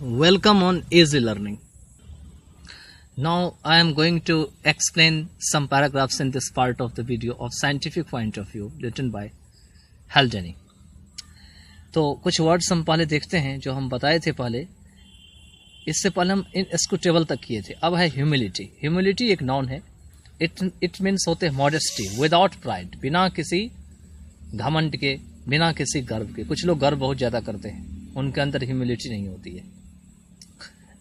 Welcome on Easy Learning. Now I am going to explain some paragraphs in this part of the video of scientific point of view written by Haldane. तो कुछ words हम पहले देखते हैं जो हम बताए थे पहले. इससे पहले हम इसको टेबल तक किए थे. अब है ह्यूमिलिटी. ह्यूमिलिटी एक नाउन है. इट मीन्स होते हैं मॉडेस्टी, विदाउट प्राइड, बिना किसी घमंड के, बिना किसी गर्व के. कुछ लोग गर्व बहुत ज्यादा करते हैं, उनके अंदर ह्यूमिलिटी नहीं होती है.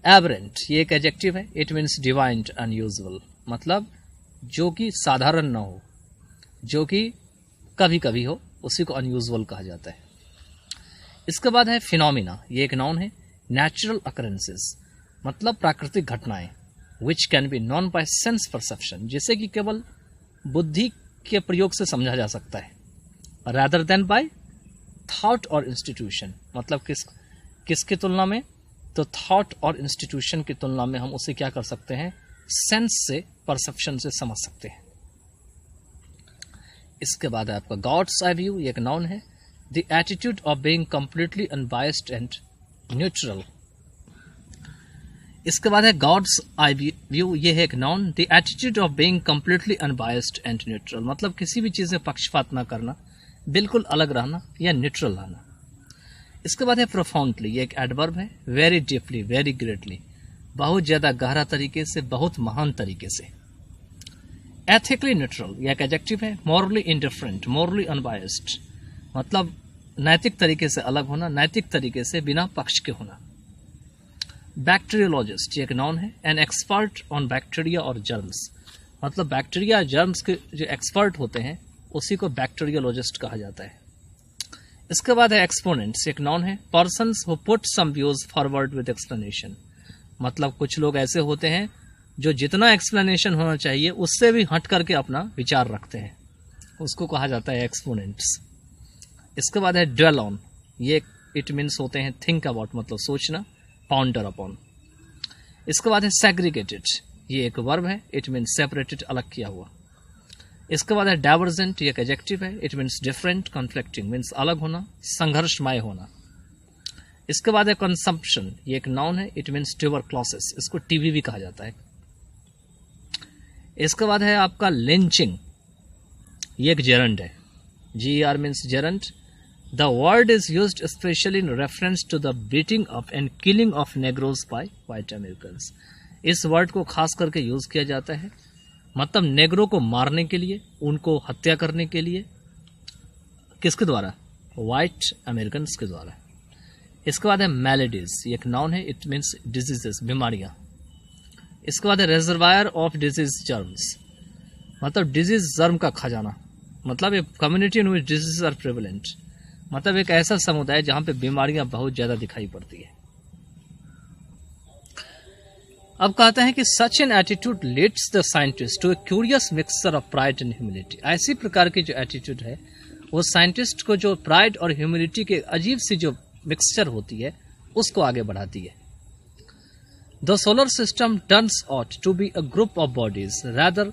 एबरेंट ये एक एडजेक्टिव है. इट मीन्स डिवाइन अनयूजुअल, मतलब जो कि साधारण ना हो, जो कि कभी कभी हो, उसी को अनयूजुअल कहा जाता है. इसके बाद है फिनोमिना. ये एक नाउन है. नेचुरल अकरेंसेस मतलब प्राकृतिक घटनाएं. Which can be known by sense perception, जिसे कि केवल बुद्धि के प्रयोग से समझा जा सकता है. रादर देन बाय थॉट और इंस्टीट्यूशन, मतलब किसकी तुलना में, तो थॉट और इंस्टीट्यूशन की तुलना में हम उसे क्या कर सकते हैं, सेंस से, परसेप्शन से समझ सकते हैं. इसके बाद है आपका गॉड्स आई व्यू. ये एक नाउन है. The attitude of being completely unbiased and neutral. इसके बाद है गॉड्स आई व्यू. ये है एक noun. The attitude of being completely unbiased and neutral, मतलब किसी भी चीज में पक्षपात ना करना, बिल्कुल अलग रहना या न्यूट्रल रहना. इसके बाद है प्रोफाउंडली. ये एक एडवर्ब है. वेरी डीपली, वेरी ग्रेटली, बहुत ज्यादा गहरा तरीके से, बहुत महान तरीके से. एथिकली न्यूट्रल ये एक एडजेक्टिव है. मॉरली इंडिफरेंट, मॉरली अनबायस्ड, मतलब नैतिक तरीके से अलग होना, नैतिक तरीके से बिना पक्ष के होना. बैक्टीरियोलॉजिस्ट ये एक नाउन है. एन एक्सपर्ट ऑन बैक्टीरिया और जर्म्स, मतलब बैक्टीरिया जर्म्स के जो एक्सपर्ट होते हैं उसी को बैक्टीरियोलॉजिस्ट कहा जाता है. इसके बाद है एक्सपोनेंट्स. एक नाउन है. Persons who put some views forward with explanation, मतलब कुछ लोग ऐसे होते हैं जो जितना एक्सप्लेनेशन होना चाहिए उससे भी हट करके अपना विचार रखते हैं, उसको कहा जाता है एक्सपोनेंट्स. इसके बाद है ड्वेल ऑन. ये इट मीन्स होते हैं थिंक अबाउट, मतलब सोचना, पाउंडर अपॉन. इसके बाद है सेग्रीगेटेड. ये एक वर्ब है. इट मीन्स सेपरेटेड, अलग किया हुआ. इसके बाद है डाइवर्जेंट. ये एक एडजेक्टिव है. It means different, conflicting means अलग होना, संघर्षमय होना. इसके बाद है कंसम्पशन. ये एक नाउन है. इट मीन्स ट्यूबरक्लोसिस, इसको टीबी भी कहा जाता है. इसके बाद है आपका लिंचिंग. ये एक जेरंड है. GER means gerund. The word is used specially in reference to the beating of and killing of negroes by white Americans. इस वर्ड को खास करके यूज किया जाता है, मतलब नेग्रो को मारने के लिए, उनको हत्या करने के लिए. किसके द्वारा? व्हाइट अमेरिकन्स के द्वारा. इसके बाद है मैलेडीज. ये एक नाउन है. इट मीन्स डिजीजेस, बीमारियां. इसके बाद है रिजर्वायर ऑफ डिजीज जर्म्स, मतलब डिजीज जर्म का खजाना, मतलब एक community in which disease are prevalent, मतलब एक ऐसा समुदाय जहां पे बीमारियां बहुत ज्यादा दिखाई पड़ती है. अब कहते हैं कि such an attitude leads the scientist to a curious mixture of pride and humility. ऐसी प्रकार की जो एटीट्यूड है वो साइंटिस्ट को जो प्राइड और ह्यूमिलिटी के अजीब सी जो मिक्सचर होती है उसको आगे बढ़ाती है. The solar system turns out to be a group of bodies rather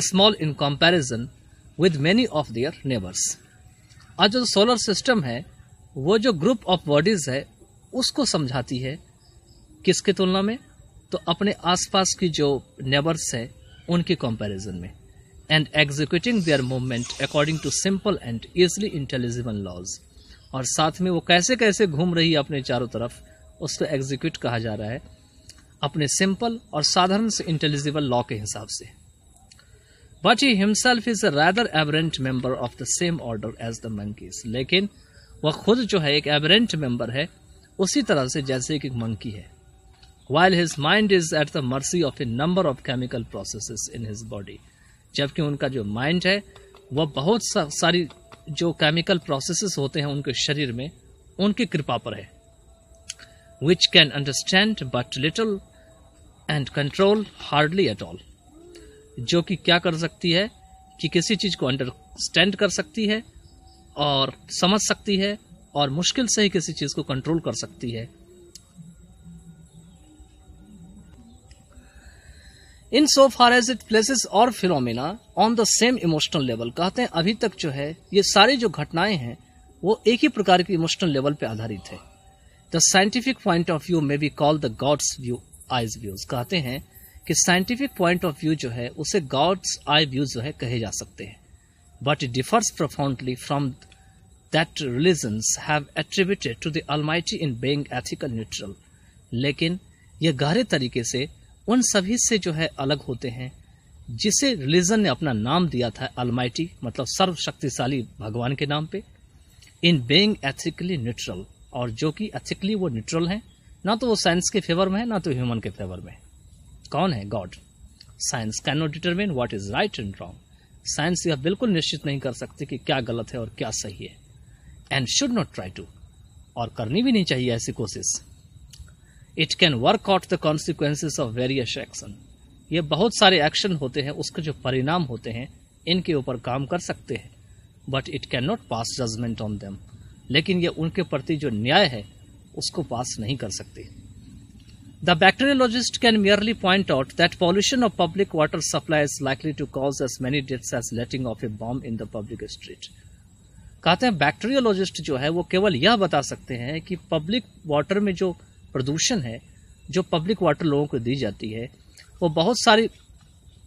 small in comparison with many of their neighbours. आज जो सोलर सिस्टम है वो जो ग्रुप ऑफ बॉडीज है उसको समझाती है, किसके तुलना में, तो अपने आसपास की जो नेबर्स है उनके कंपैरिजन में. And executing their movement according to simple and easily intelligible laws, और साथ में वो कैसे कैसे घूम रही है अपने चारों तरफ, उसको एग्जीक्यूट कहा जा रहा है अपने सिंपल और साधारण से इंटेलिजिबल लॉ के हिसाब से. But he himself is a rather aberrant member of the same order as the monkeys, लेकिन वह खुद जो है एक एबरेंट मेंबर है उसी तरह से जैसे कि एक मंकी है. While his mind is at the mercy of a number of chemical processes in his body, जबकि उनका जो माइंड है वह बहुत सारी जो केमिकल प्रोसेसेस होते हैं उनके शरीर में, उनकी कृपा पर है. Which can understand but little and control hardly at all, जो कि क्या कर सकती है कि किसी चीज को अंडरस्टैंड कर सकती है और समझ सकती है और मुश्किल से ही किसी चीज को कंट्रोल कर सकती है. इन सो फार एज इट प्लेसेस और phenomena on the same emotional level. कहते हैं अभी तक जो है ये सारी जो घटनाएं हैं वो एक ही प्रकार के इमोशनल लेवल पे आधारित है. The scientific point of view may be called the gods view eyes views. कहते हैं कि साइंटिफिक पॉइंट ऑफ व्यू जो है उसे गॉड्स आई व्यू जो है कहे जा सकते हैं, but it differs profoundly from that religions have attributed to the almighty in being ethical neutral. लेकिन यह गहरे तरीके से उन सभी से जो है अलग होते हैं जिसे रिलीजन ने अपना नाम दिया था ऑलमाइटी, मतलब सर्वशक्तिशाली भगवान के नाम पे, इन बीइंग एथिकली न्यूट्रल, और जो कि एथिकली वो न्यूट्रल हैं, ना तो वो साइंस के फेवर में है ना तो ह्यूमन के फेवर में। कौन है? God. Science can not determine what is right and wrong. Science यह बिल्कुल निश्चित नहीं कर सकती कि क्या गलत है और क्या सही है, and should not try to, और करनी भी नहीं चाहिए ऐसी कोशिश। It can work out the consequences of various action. ये बहुत सारे एक्शन होते हैं, उसके जो परिणाम होते हैं इनके ऊपर काम कर सकते हैं, but it can not pass judgment on them. लेकिन ये उनके प्रति जो न्याय है उसको पास नहीं कर सकती। The bacteriologist can merely point out that pollution of public water supply is likely to cause as many deaths as letting off a bomb in the public street। कहते हैं बैक्टीरियोलॉजिस्ट जो है वो केवल यह बता सकते हैं कि पब्लिक वाटर में जो प्रदूषण है, जो पब्लिक वाटर लोगों को दी जाती है, वो बहुत सारी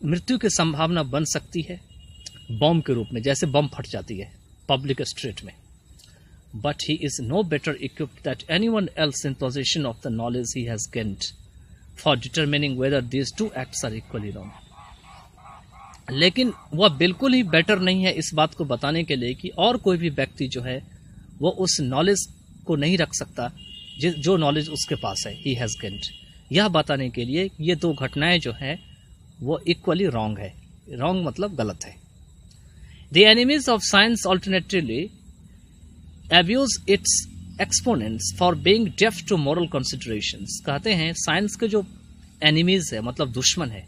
मृत्यु की संभावना बन सकती है बम के रूप में, जैसे बम फट जाती है पब्लिक स्ट्रीट में। But he is no better equipped than anyone else in possession of the knowledge he has gained for determining whether these two acts are equally wrong। लेकिन वह बिल्कुल ही बेटर नहीं है इस बात को बताने के लिए कि और कोई भी व्यक्ति जो है वो उस नॉलेज को नहीं रख सकता जो नॉलेज उसके पास है, he has gained, यह बताने के लिए ये दो घटनाएं जो हैं वो इक्वली रॉन्ग है। रॉन्ग मतलब गलत है। The enemies of science alternatively abuse its exponents for being deaf to moral considerations। कहते हैं साइंस के जो एनिमीज है, मतलब दुश्मन है,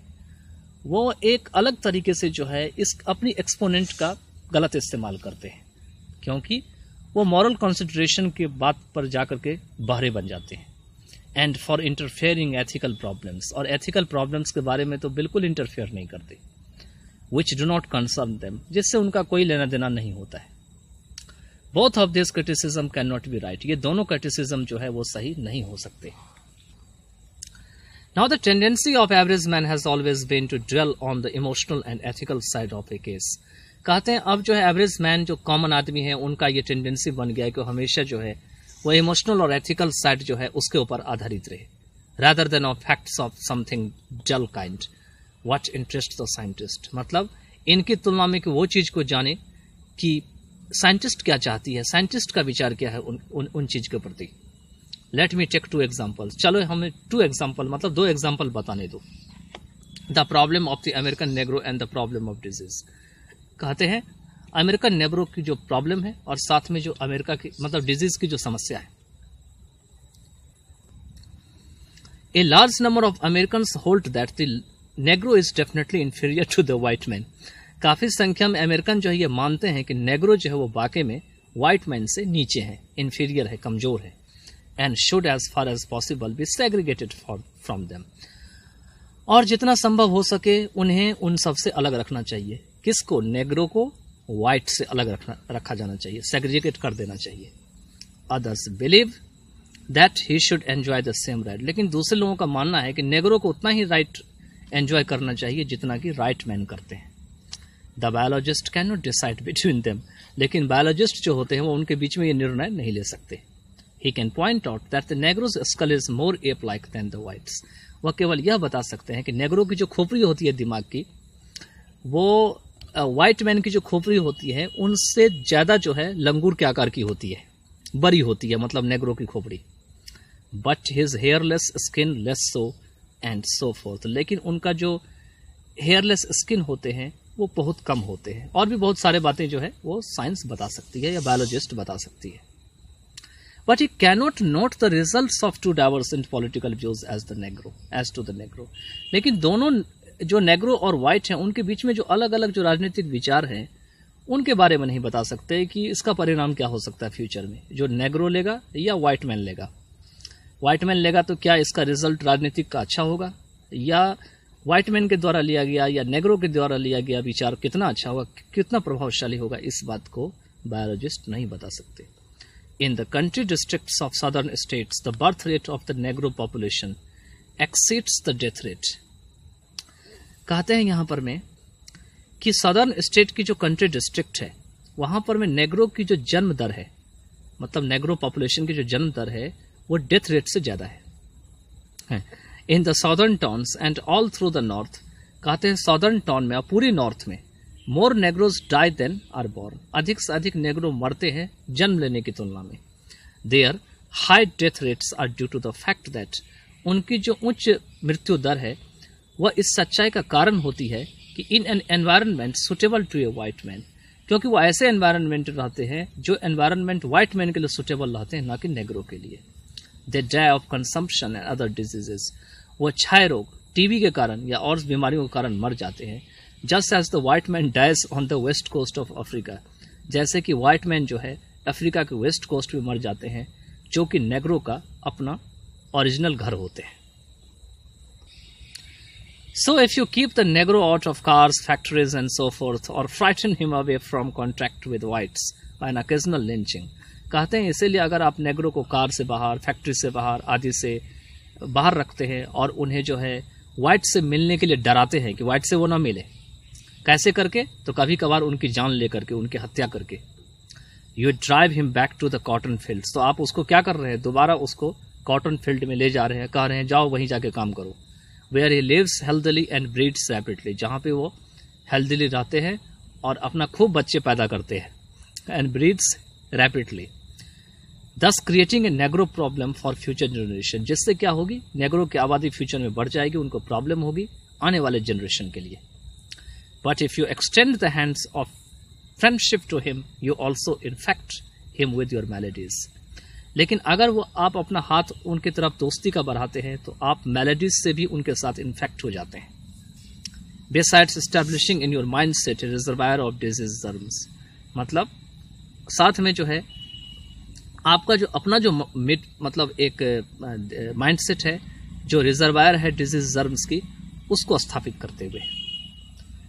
वो एक अलग तरीके से जो है इस अपनी एक्सपोनेंट का गलत इस्तेमाल करते हैं, क्योंकि वो मॉरल कंसिडरेशन के बात पर जाकर के बहरे बन जाते हैं। And for interfering ethical problems, और एथिकल प्रॉब्लम्स के बारे में तो बिल्कुल इंटरफेयर नहीं करते, which do not concern them, जिससे उनका कोई लेना देना नहीं होता है। Both of this criticism can not be right, ये दोनों क्रिटिसिज्म जो है वो सही नहीं हो सकते। Now the tendency of average man has always been to dwell on the emotional and ethical side of a case. कहते हैं अब जो है एवरेज मैन, जो कॉमन आदमी है, उनका ये टेंडेंसी बन गया है कि हमेशा जो है वो इमोशनल और एथिकल साइड जो है उसके ऊपर आधारित रहे, rather than of facts of something dull kind what interest the scientist. मतलब इनकी तुलना में कि वो चीज को जाने कि साइंटिस्ट क्या चाहती है, साइंटिस्ट का विचार क्या है उन चीज के प्रति। Let me take 2 examples. चलो हमें 2 एग्जाम्पल, मतलब 2 एग्जाम्पल बताने दो। The problem of the American negro and the problem of disease. कहते हैं अमेरिकन नेग्रो की जो प्रॉब्लम है और साथ में जो अमेरिका की मतलब डिजीज की जो समस्या है। A large number of Americans hold that the negro is definitely inferior to the white man. काफी संख्या में अमेरिकन जो है ये मानते हैं कि नेग्रो जो है वो वाकई में व्हाइट मैन से नीचे है, इंफीरियर है, कमजोर है, and should as far as possible be segregated from them. और जितना संभव हो सके उन्हें उन सबसे अलग रखना चाहिए। किसको? नेग्रो को व्हाइट से अलग रखा जाना चाहिए, सेग्रीगेट कर देना चाहिए। Others believe that he should enjoy the same right. लेकिन दूसरे लोगों का मानना है कि नेग्रो को उतना ही राइट एंजॉय करना चाहिए जितना कि राइट मैन करते हैं। The biologist can not decide between them. लेकिन बायोलॉजिस्ट जो होते हैं वो उनके बीच में ये निर्णय नहीं ले सकते। He can point out that the negroes skull is more ape like than the whites. वह केवल यह बता सकते हैं कि नेग्रो की जो खोपड़ी होती है दिमाग की, वो व्हाइट मैन की जो खोपड़ी होती है उनसे ज्यादा जो है लंगूर के आकार की होती है, बड़ी होती है, मतलब नेग्रो की खोपड़ी। But his hairless skin less so and so fourth. लेकिन उनका जो हेयरलेस स्किन होते हैं वो बहुत कम होते हैं। और भी बहुत सारे बातें जो है वो साइंस बता सकती है या बायोलॉजिस्ट बता सकती है। But he cannot note the results of two diverse in political views as to the negro. लेकिन दोनों जो नेग्रो और व्हाइट हैं उनके बीच में जो अलग अलग जो राजनीतिक विचार हैं उनके बारे में नहीं बता सकते कि इसका परिणाम क्या हो सकता है फ्यूचर में, जो नेग्रो लेगा या व्हाइट मैन लेगा। व्हाइट मैन लेगा तो क्या इसका रिजल्ट राजनीतिक का अच्छा होगा, या व्हाइट मैन के द्वारा लिया गया या नेग्रो के द्वारा लिया गया विचार कितना अच्छा होगा, कितना प्रभावशाली होगा, इस बात को बायोलॉजिस्ट नहीं बता सकते। In the country districts of southern states, the birth rate of the Negro population exceeds the death rate. कहते हैं यहाँ पर में कि सदर्न स्टेट की जो कंट्री डिस्ट्रिक्ट है वहाँ पर में नेग्रो की जो जन्म दर है, मतलब नेग्रो पॉपुलेशन की जो जन्म दर है वो डेथ रेट से ज़्यादा है. In the southern towns and all through the north, कहते हैं सदर्न टाउन में और पूरी नॉर्थ में more negroes die than are born, अधिक से अधिक नेग्रो मरते हैं जन्म लेने की तुलना में. Their high death rates are due to the fact that, उनकी जो उच्च मृत्यु दर है वह इस सच्चाई का कारण होती है कि in an environment suitable to a white man, क्योंकि वो ऐसे एनवायरनमेंट रहते हैं जो एनवायरनमेंट वाइट मैन के लिए सुटेबल रहते हैं, ना कि नेग्रो के लिए. They die of consumption and other diseases, वो क्षय रोग, टीबी के कारण या और बीमारियों के कारण मर जाते हैं. Just as the white man dies on the west coast of Africa, जैसे कि वाइट मैन जो है अफ्रीका के वेस्ट कोस्ट में मर जाते हैं, जो कि नेग्रो का अपना ओरिजिनल घर होते हैं. So if you keep the Negro out of cars, factories and so forth, or frighten him away from contact with whites by an occasional lynching, कहते हैं इसीलिए अगर आप नेग्रो को कार से बाहर, फैक्ट्री से बाहर आदि से बाहर रखते हैं और उन्हें जो है वाइट से मिलने के लिए डराते हैं कि वाइट से वो ना मिले, कैसे करके, तो कभी कभार उनकी जान लेकर के, उनकी हत्या करके. You drive him back to the cotton fields, तो आप उसको क्या कर रहे हैं, दोबारा उसको कॉटन फील्ड में ले जा रहे हैं, कह रहे हैं जाओ वहीं जाके काम करो. Where he lives healthily and breeds rapidly, जहाँ पे वो हेल्दली रहते हैं और अपना खूब बच्चे पैदा करते हैं, एंड ब्रीड्स रैपिडली, दस creating a Negro problem for future generation, जिससे क्या होगी, नेग्रो की आबादी फ्यूचर में बढ़ जाएगी, उनको प्रॉब्लम होगी आने वाले जनरेशन के लिए. But if you extend the hands of friendship to him, you also infect him with your maladies, लेकिन अगर वो आप अपना हाथ उनकी तरफ दोस्ती का बढ़ाते हैं तो आप मैलेडीज से भी उनके साथ इन्फेक्ट हो जाते हैं. Besides establishing in your mind set reservoir of disease germs, मतलब साथ में जो है आपका जो अपना जो मतलब एक माइंड सेट है, जो रिजर्वायर है डिजीज जर्म्स की, उसको स्थापित करते हुए.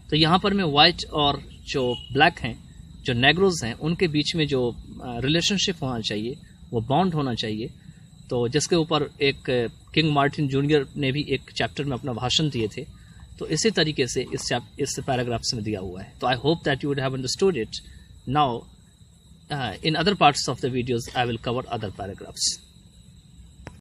तो यहाँ पर में वाइट और जो ब्लैक हैं, जो नेग्रोज हैं, उनके बीच में जो रिलेशनशिप होना चाहिए, वो बॉन्ड होना चाहिए. तो जिसके ऊपर एक किंग मार्टिन जूनियर ने भी एक चैप्टर में अपना भाषण दिए थे, तो इसी तरीके से इस पैराग्राफ्स में दिया हुआ है. तो I hope that you would have understood it. Now in other parts of the videos I will cover other paragraphs.